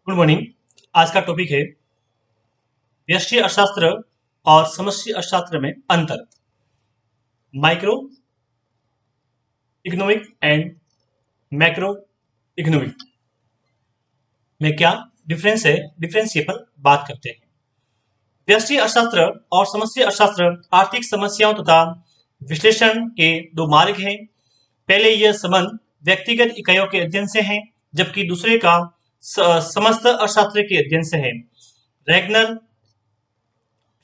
Good morning. आज का topic है व्यष्टि अर्थशास्त्र और समष्टि अर्थशास्त्र में अंतर। Micro economic and macro economic में क्या डिफरेंस है, डिफरेंस के पर बात करते हैं। व्यष्टि अर्थशास्त्र और समष्टि अर्थशास्त्र आर्थिक समस्याओं तथा विश्लेषण के दो मार्ग हैं। पहले यह संबंध व्यक्तिगत इकाइयों के अध्ययन से है, जबकि दूसरे का समस्त अर्थशास्त्र के अध्ययन से है। रैगनर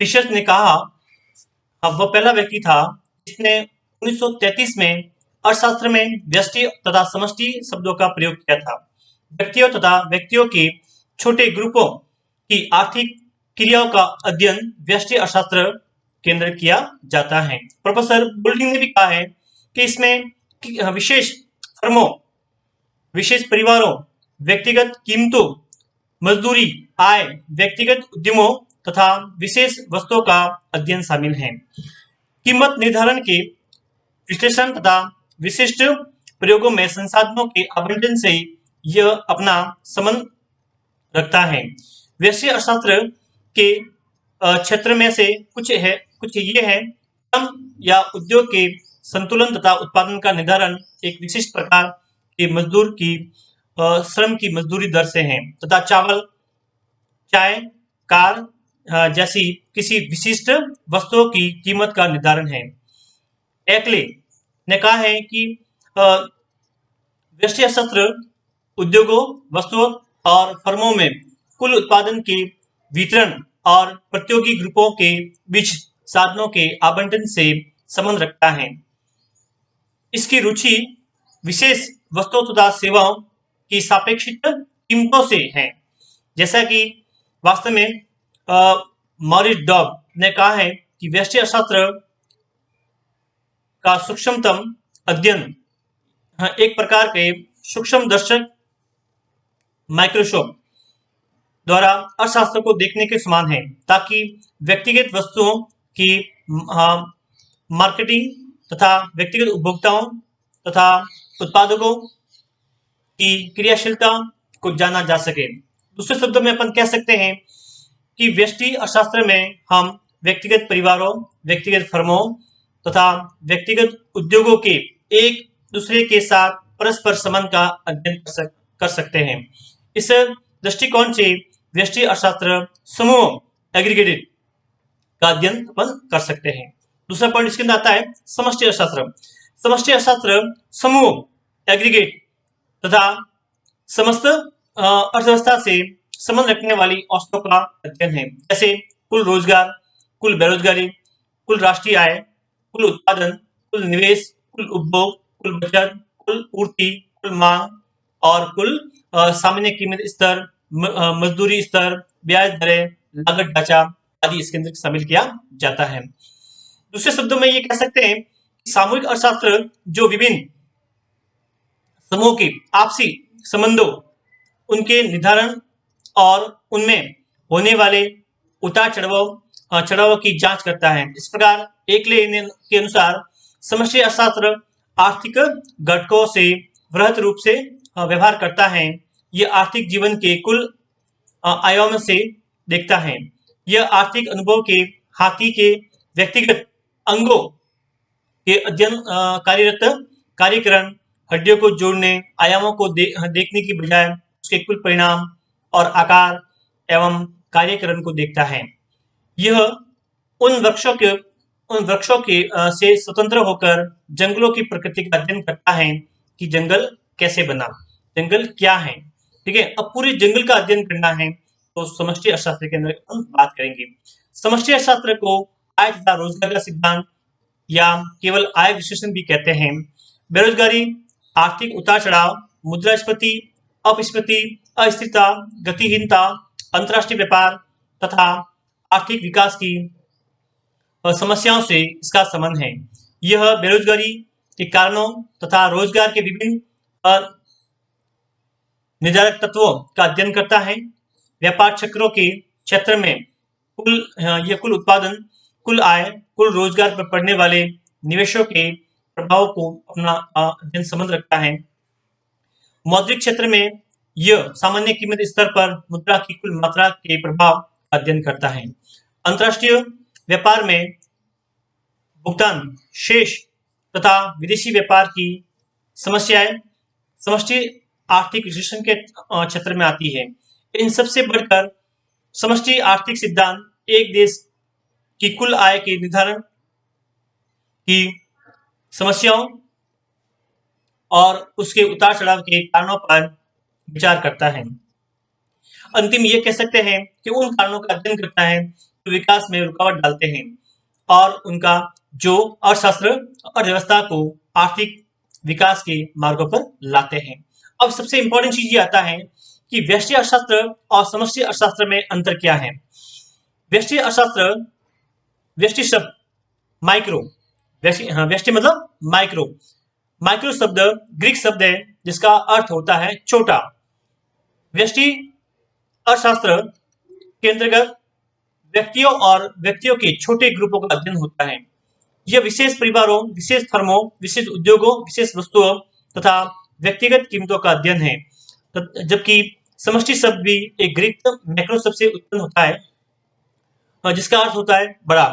फिशर ने कहा, अब वह पहला व्यक्ति था जिसने 1933 में अर्थशास्त्र में व्यष्टि तथा समष्टि शब्दों का प्रयोग किया था। व्यक्तियों तथा व्यक्तियों के छोटे ग्रुपों की आर्थिक क्रियाओं का अध्ययन व्यष्टि अर्थशास्त्र के अंदर किया जाता है। प्रोफेसर बोल्डिंग ने भी कहा है कि इसमें विशेष फर्मों, विशेष परिवारों, व्यक्तिगत कीमतों, मजदूरी, आय, व्यक्तिगत उद्यमों तथा विशेष वस्तुओं का अध्ययन शामिल है। कीमत निर्धारण के विश्लेषण तथा विशिष्ट प्रयोगों में संसाधनों के आवंटन से यह अपना संबंध रखता है। व्यष्टि अर्थशास्त्र के क्षेत्र में से कुछ ये है, श्रम या उद्योग के संतुलन तथा उत्पादन का निर्धारण एक विशिष्ट प्रकार के मजदूर की श्रम की मजदूरी दर से है तथा चावल, चाय, कार जैसी किसी विशिष्ट वस्तुओं की कीमत का निर्धारण है। एक्ले ने कहा है कि व्यष्टि अर्थशास्त्र उद्योगों, वस्तुओं और फर्मों में कुल उत्पादन के वितरण और प्रतियोगी ग्रुपों के बीच साधनों के आवंटन से संबंध रखता है। इसकी रुचि विशेष वस्तुओं तथा सेवाओं की सापेक्षिक कीमतों से है। जैसा कि वास्तव में मॉरिस डॉब ने कहा है कि व्यष्टि अर्थशास्त्र का सूक्ष्मतम अध्ययन एक प्रकार के सूक्ष्म दर्शक माइक्रोस्कोप द्वारा अर्थशास्त्र को देखने के समान है, ताकि व्यक्तिगत वस्तुओं की मार्केटिंग तथा व्यक्तिगत उपभोक्ताओं तथा उत्पादकों की क्रियाशीलता को जाना जा सके। दूसरे शब्दों में अपन कह सकते हैं कि व्यष्टि अर्थशास्त्र में हम व्यक्तिगत परिवारों, व्यक्तिगत फर्मों तथा व्यक्तिगत उद्योगों के एक दूसरे के साथ परस्पर संबंध का अध्ययन कर सकते हैं। इस दृष्टिकोण से व्यष्टि अर्थशास्त्र समूह एग्रीगेटेड का अध्ययन अपन कर सकते हैं। दूसरा पॉइंट इसके अंदर आता है समष्टि अर्थशास्त्र। समष्टि अर्थशास्त्र समूह, एग्रीगेट तथा समस्त अर्थव्यवस्था से संबंध रखने वाली औसतों का अध्ययन है, जैसे कुल रोजगार, कुल बेरोजगारी, कुल राष्ट्रीय आय, कुल उत्पादन, कुल निवेश, कुल उपभोग, कुल बचत, कुल पूर्ति, कुल मांग और कुल सामान्य कीमत स्तर, मजदूरी स्तर, ब्याज दरें, लागत ढांचा आदि इसके अंदर शामिल किया जाता है। दूसरे शब्दों में ये कह सकते हैं कि सामूहिक अर्थशास्त्र जो विभिन्न समूह के आपसी संबंधों, उनके निर्धारण और उनमें होने वाले उतार चढ़ाव की जांच करता है। इस प्रकार एकले के अनुसार समष्टि अर्थशास्त्र आर्थिक घटकों से वृहत रूप से व्यवहार करता है। यह आर्थिक जीवन के कुल आयाम से देखता है। यह आर्थिक अनुभव के हाथी के व्यक्तिगत अंगों के अध्ययन कार्यरत कार्यकरण, हड्डियों को जोड़ने, आयामों को देखने की बजाय उसके कुल परिणाम और आकार एवं कार्यकरण को देखता है। यह उन वृक्षों के से स्वतंत्र होकर जंगलों की प्रकृति का अध्ययन करता है कि जंगल कैसे बना, जंगल क्या है। ठीक है, अब पूरे जंगल का अध्ययन करना है तो समष्टि अर्थशास्त्र के अंदर हम बात करेंगे। समष्टि अर्थशास्त्र को आय तथा रोजगार का सिद्धांत या केवल आय विश्लेषण भी कहते हैं। बेरोजगारी, आर्थिक उतार चढ़ाव, मुद्रास्फीति, अपस्फीति, अस्थिरता, गतिहीनता, अंतर्राष्ट्रीय व्यापार तथा आर्थिक विकास की समस्याओं से इसका संबंध है। यह बेरोजगारी के कारणों तथा रोजगार के विभिन्न निर्धारक तत्वों का अध्ययन करता है। व्यापार चक्रों के क्षेत्र में कुल उत्पादन, कुल आय, कुल रोजगार पर पड़ने वाले निवेशों के प्रभाव को अपना अध्ययन संबंध रखता है। मौद्रिक क्षेत्र में यह सामान्य कीमत स्तर पर मुद्रा की कुल मात्रा के प्रभाव का अध्ययन करता है। अंतर्राष्ट्रीय व्यापार में भुगतान शेष तथा विदेशी व्यापार की समस्याएं समष्टि आर्थिक विश्लेषण के क्षेत्र में आती है। इन सबसे बढ़कर समष्टि आर्थिक सिद्धांत एक देश की कुल आय के निर्धारण की समस्याओं और उसके उतार चढ़ाव के कारणों पर विचार करता है। अंतिम ये कह सकते हैं कि उन कारणों का अध्ययन करता है जो विकास में रुकावट डालते हैं और उनका जो अर्थशास्त्र अर्थव्यवस्था को आर्थिक विकास के मार्गों पर लाते हैं। अब सबसे इंपॉर्टेंट चीज ये आता है कि व्यष्टि अर्थशास्त्र और समष्टि अर्थशास्त्र में अंतर क्या है। व्यष्टि अर्थशास्त्र, व्यष्टि शब्द माइक्रो, व्यष्टि मतलब माइक्रो, माइक्रो शब्द ग्रीक शब्द है जिसका अर्थ होता है छोटा। व्यष्टि अर्थशास्त्र के अंतर्गत व्यक्तियों और व्यक्तियों के छोटे ग्रुपों का अध्ययन होता है। यह विशेष परिवारों, विशेष फर्मों, विशेष उद्योगों, विशेष वस्तुओं तथा व्यक्तिगत कीमतों का अध्ययन है। जबकि समष्टि शब्द भी एक ग्रीक मैक्रो शब्द से उत्पन्न होता है जिसका अर्थ होता है बड़ा।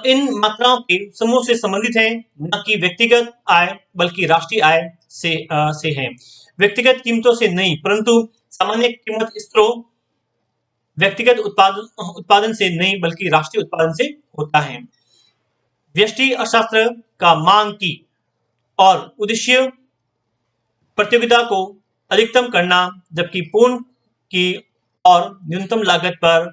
इन मात्राओं के समूह से संबंधित है, न कि व्यक्तिगत आय बल्कि राष्ट्रीय आय से है। व्यक्तिगत कीमतों से नहीं, परंतु सामान्य कीमत स्तरों व्यक्तिगत उत्पादन से नहीं बल्कि राष्ट्रीय उत्पादन से होता है। व्यष्टि अर्थशास्त्र का मांग की और उद्देश्य प्रतियोगिता को अधिकतम करना, जबकि पूर्ण की और न्यूनतम लागत पर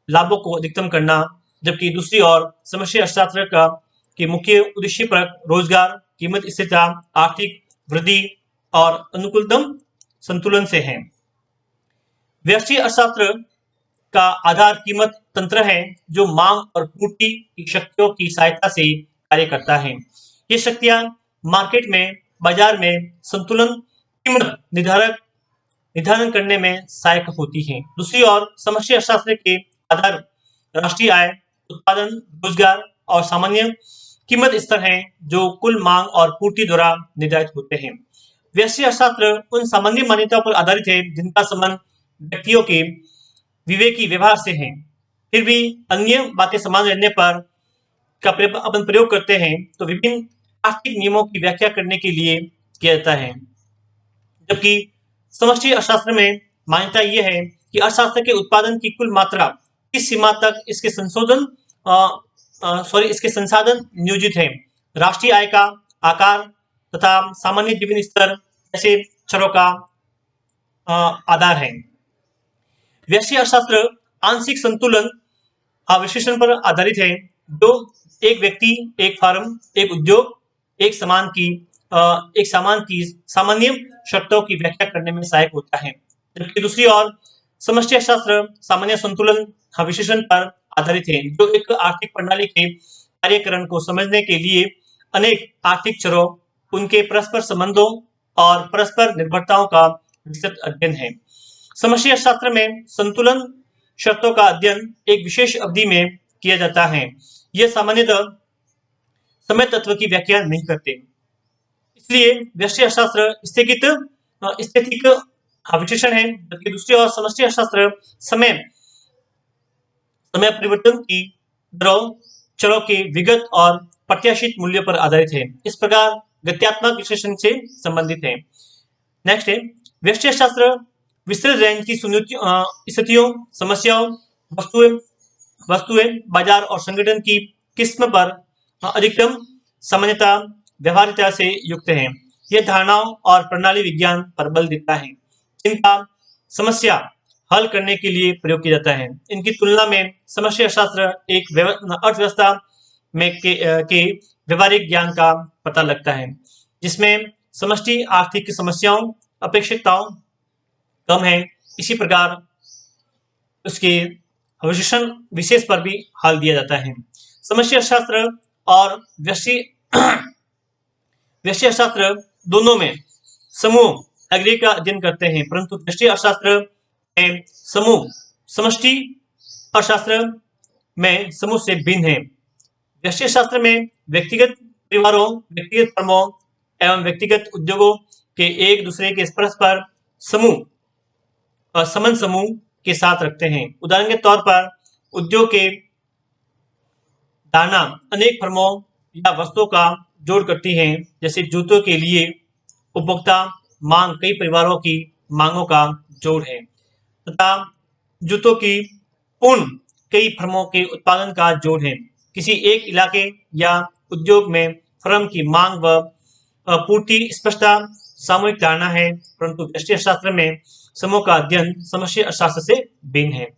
लाभों को अधिकतम करना, जबकि दूसरी ओर समष्टि अर्थशास्त्र का के मुख्य उद्देश्य पर रोजगार, कीमत स्थिरता, आर्थिक वृद्धि और अनुकूलतम संतुलन से है। व्यष्टि अर्थशास्त्र का आधार कीमत तंत्र है जो मांग और पूर्ति की शक्तियों की सहायता से कार्य करता है। ये शक्तियां मार्केट में, बाजार में संतुलन कीमत निर्धारण करने में सहायक होती हैं। दूसरी ओर समष्टि अर्थशास्त्र के आधार राष्ट्रीय आय, उत्पादन, रोजगार और सामान्य कीमत स्तर हैं जो कुल मांग और पूर्ति द्वारा निर्धारित होते हैं। व्यष्टि अर्थशास्त्र उन सामान्य मान्यताओं पर आधारित है जिनका संबंध व्यक्तियों के विवेकी व्यवहार से है। फिर भी अन्य बातें समान रहने पर का अपन प्रयोग करते हैं तो विभिन्न आर्थिक नियमों की व्याख्या करने के लिए किया जाता है। जबकि समष्टि अर्थशास्त्र में मान्यता यह है कि अर्थशास्त्र के उत्पादन की कुल मात्रा किस सीमा तक इसके संसाधन नियोजित है। राष्ट्रीय आय का आकार तथा सामान्य जीवन स्तर ऐसे चरों का आधार है। व्यष्टि अर्थशास्त्र आंशिक संतुलन विश्लेषण पर आधारित है जो एक व्यक्ति, एक फर्म, एक उद्योग, एक सामान की सामान्य शर्तों की व्याख्या करने में सहायक होता है। जबकि दूसरी ओर समष्टि अर्थशास्त्र सामान्य संतुलन विश्लेषण पर आधारित है जो एक आर्थिक प्रणाली के कार्यकरण को समझने के लिए अनेक आर्थिक चरों, उनके परस्पर संबंधों और परस्पर निर्भरताओं का विस्तृत अध्ययन है। समष्टि अर्थशास्त्र में संतुलन शर्तों का अध्ययन एक विशेष अवधि में किया जाता है। यह सामान्यतः समय तत्व की व्याख्या नहीं करते। इसलिए व्यष्टि अर्थशास्त्र स्थैतिक विश्लेषण है, जबकि दूसरी ओर समष्टि अर्थशास्त्र समय परिवर्तन की दरों, चरों के विगत और प्रत्याशित मूल्यों पर आधारित है। इस प्रकार गत्यात्मक विश्लेषण से संबंधित है। नेक्स्ट है व्यष्टि अर्थशास्त्र विस्तृत रेंज की स्थितियों, समस्याओं, वस्तुएं, बाजार और संगठन की किस्म पर अधिकतम सामान्यता, व्यवहारिकता से युक्त है। यह धारणाओं और प्रणाली विज्ञान पर बल देता है जिनका समस्या हल करने के लिए प्रयोग किया जाता है। इनकी तुलना में समष्टि अर्थशास्त्र एक अर्थव्यवस्था में के व्यवहारिक ज्ञान का पता लगता है, जिसमें समष्टि आर्थिक समस्याओं, अपेक्षितताओं कम है। इसी प्रकार उसके विशेषण विशेष पर भी हल दिया जाता है। समष्टि अर्थशास्त्र और व्यष्टि अर्थशास्त्र दोनों में समूह एग्रीगेट का अध्ययन करते हैं, परंतु व्यष्टि अर्थशास्त्र में समूह समष्टि अर्थशास्त्र में समूह से भिन्न है। व्यष्टि अर्थशास्त्र में व्यक्तिगत परिवारों, व्यक्तिगत फर्मों एवं व्यक्तिगत उद्योगों के एक दूसरे के परस्पर समूह समान समूह के साथ रखते हैं। उदाहरण के तौर पर उद्योग के धारणा अनेक फर्मों या वस्तुओं का जोड़ करती है, जैसे जूतों के लिए उपभोक्ता मांग कई परिवारों की मांगों का जोड़ है, तथा जूतों की पूर्ण कई फर्मों के उत्पादन का जोड़ है। किसी एक इलाके या उद्योग में फर्म की मांग व पूर्ति स्पष्टता सामूहिक धारणा है, परंतु व्यष्टि अर्थशास्त्र में समूह का अध्ययन समष्टि अर्थशास्त्र से भिन्न है।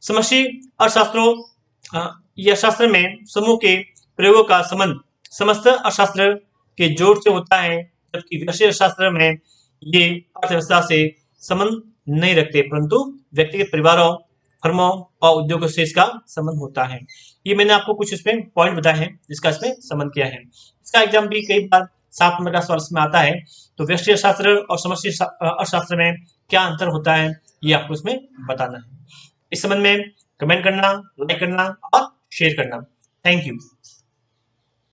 समष्टि अर्थशास्त्र में समूह के प्रयोगों का संबंध समस्त अर्थशास्त्र के जोड़ से होता है, जबकि व्यष्टि अर्थशास्त्र में ये अर्थव्यवस्था से संबंध नहीं रखते, परंतु व्यक्तिगत परिवारों, फर्मों और उद्योगों से इसका संबंध होता है। ये मैंने आपको कुछ इसमें पॉइंट बताए हैं जिसका इसमें संबंध किया है। इसका एग्जाम भी कई बार 7 नंबर का सवाल इसमें आता है, तो व्यष्टि अर्थशास्त्र और समष्टि अर्थशास्त्र में क्या अंतर होता है ये आपको इसमें बताना है। इस संबंध में कमेंट करना, लाइक करना और शेयर करना। Thank you.